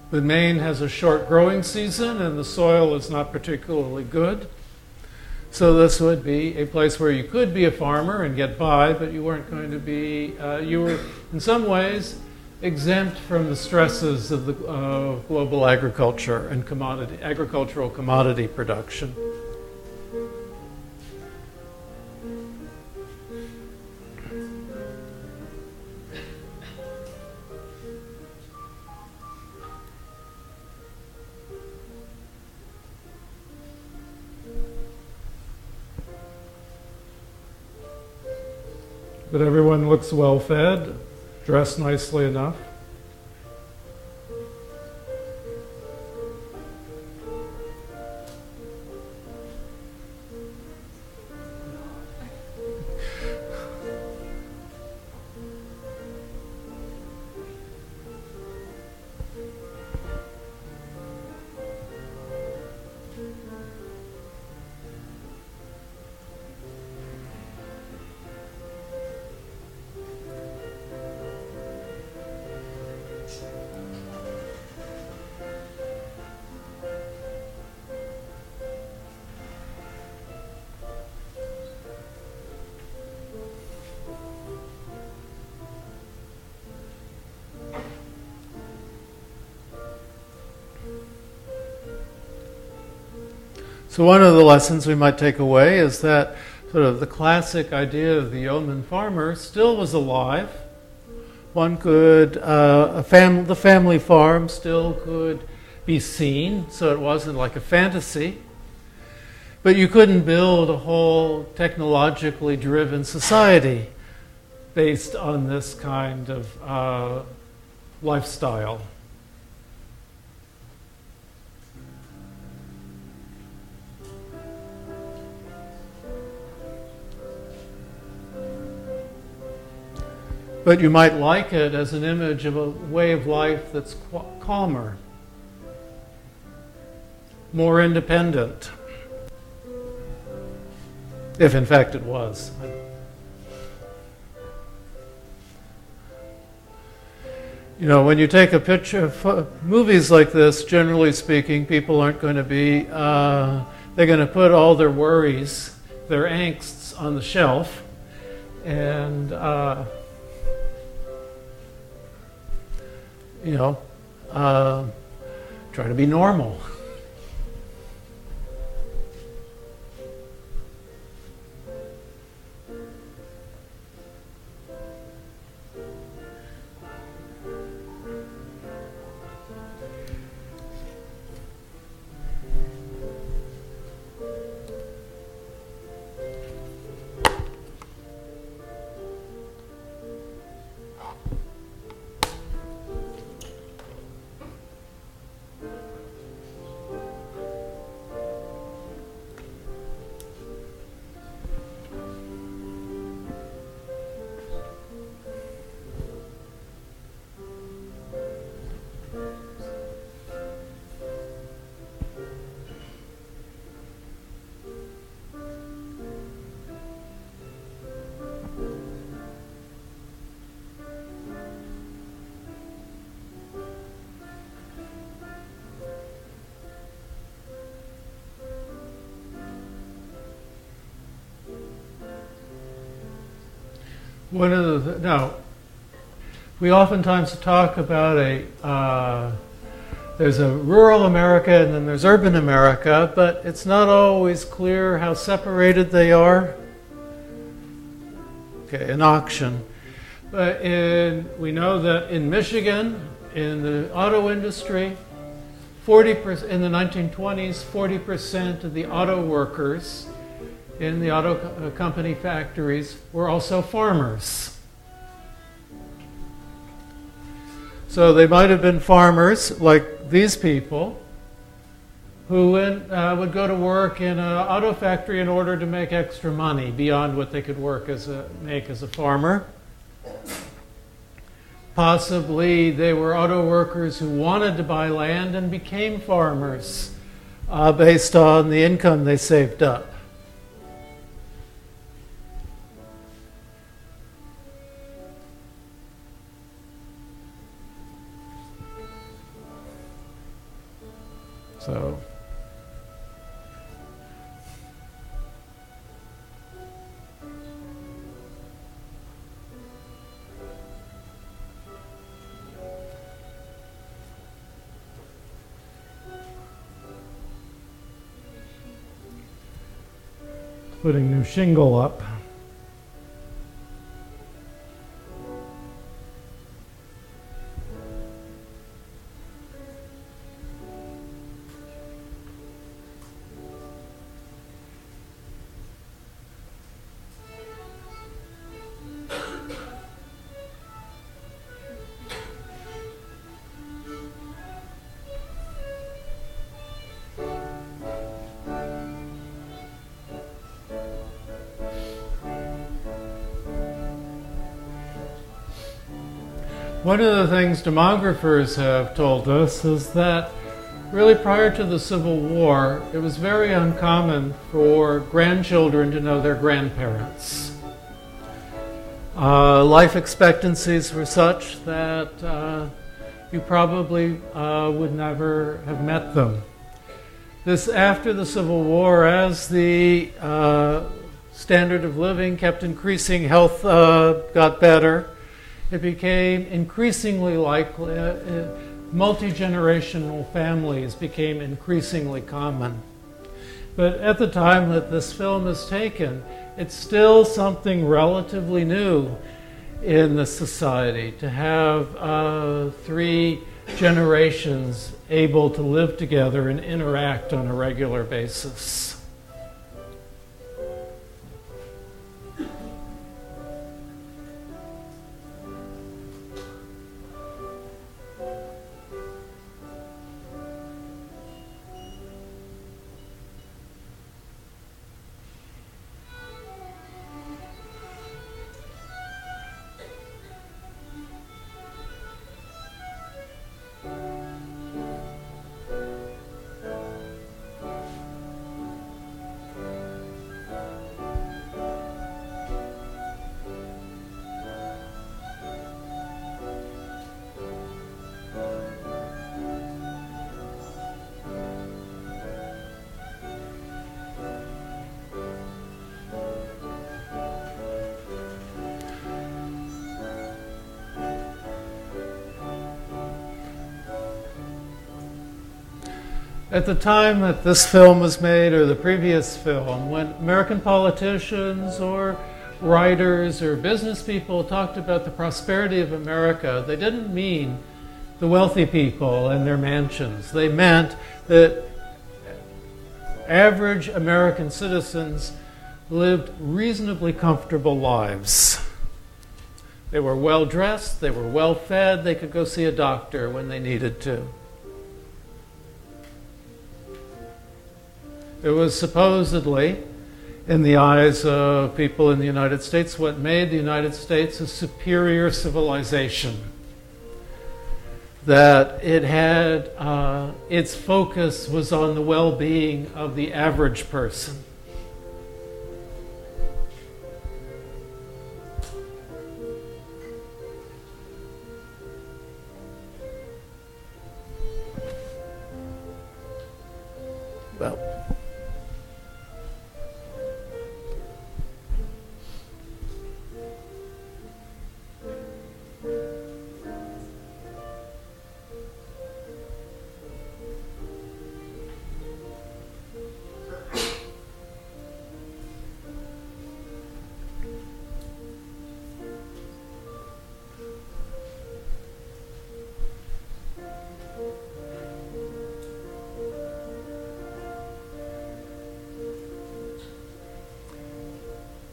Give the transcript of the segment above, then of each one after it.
But Maine has a short growing season and the soil is not particularly good. So this would be a place where you could be a farmer and get by, but you weren't going to be, you were in some ways exempt from the stresses of the global agriculture and agricultural commodity production. But everyone looks well fed, dressed nicely enough. So one of the lessons we might take away is that sort of the classic idea of the yeoman farmer still was alive. One could, the family farm still could be seen, so it wasn't like a fantasy. But you couldn't build a whole technologically driven society based on this kind of lifestyle. But you might like it as an image of a way of life that's calmer, more independent, if in fact it was. You know, when you take a picture of movies like this, generally speaking, people aren't going to be, they're going to put all their worries, their angsts on the shelf, and try to be normal. We oftentimes talk about there's a rural America and then there's urban America, but it's not always clear how separated they are. Okay, an auction. But we know that in Michigan, in the auto industry, 40% in the 1920s, 40% of the auto workers in the auto company factories were also farmers. So they might have been farmers like these people who would go to work in an auto factory in order to make extra money beyond what they could make as a farmer. Possibly they were auto workers who wanted to buy land and became farmers based on the income they saved up. So. Putting new shingle up. One of the things demographers have told us is that really prior to the Civil War, it was very uncommon for grandchildren to know their grandparents. Life expectancies were such that you probably would never have met them. This after the Civil War, as the standard of living kept increasing, health got better, it became increasingly likely, multi-generational families became increasingly common. But at the time that this film is taken, it's still something relatively new in the society to have 3 generations able to live together and interact on a regular basis. At the time that this film was made, or the previous film, when American politicians or writers or business people talked about the prosperity of America, they didn't mean the wealthy people and their mansions. They meant that average American citizens lived reasonably comfortable lives. They were well dressed, they were well fed, they could go see a doctor when they needed to. It was supposedly, in the eyes of people in the United States, what made the United States a superior civilization. That it had, its focus was on the well-being of the average person. Well,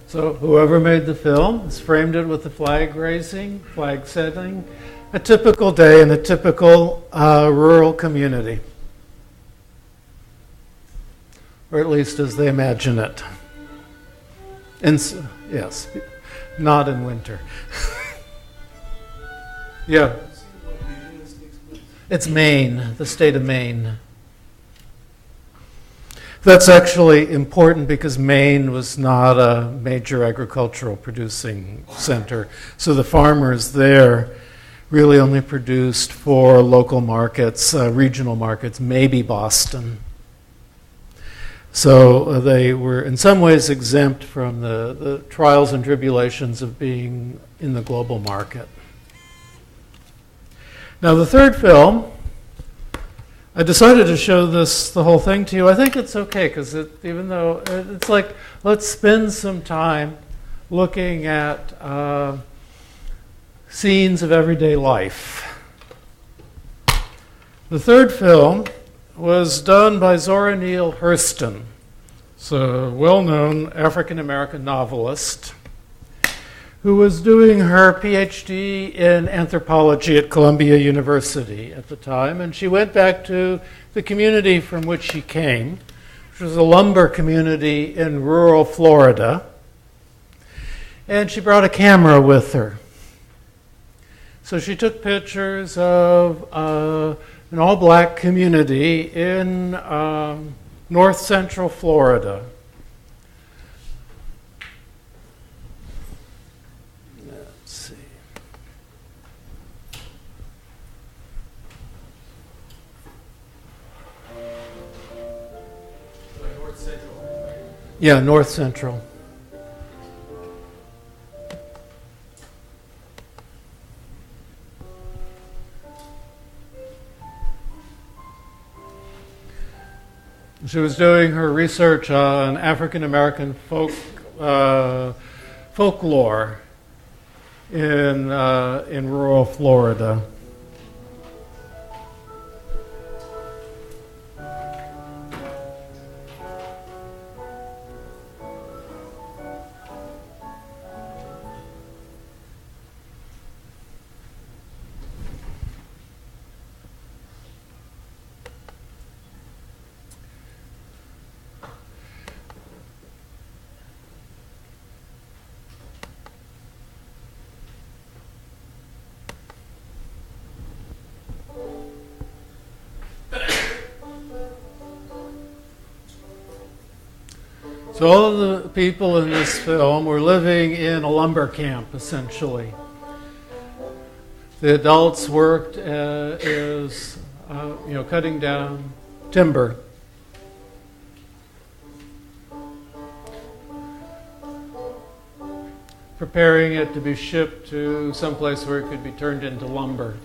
so whoever made the film has framed it with the flag raising, flag setting, a typical day in a typical rural community. Or at least as they imagine it. Yes, not in winter. Yeah. It's Maine, the state of Maine. That's actually important because Maine was not a major agricultural producing center. So the farmers there really only produced for local markets, regional markets, maybe Boston. So they were in some ways exempt from the trials and tribulations of being in the global market. Now the third film, I decided to show the whole thing to you. I think it's okay because even though it's like, let's spend some time looking at scenes of everyday life. The third film was done by Zora Neale Hurston. It's a well-known African-American novelist who was doing her PhD in anthropology at Columbia University at the time, and she went back to the community from which she came, which was a lumber community in rural Florida, and she brought a camera with her. So she took pictures of an all-black community in north central Florida. Let's see. North central. Yeah, north central. She was doing her research on African American folklore in rural Florida. So all of the people in this film were living in a lumber camp, essentially. The adults worked as cutting down timber. Preparing it to be shipped to someplace where it could be turned into lumber.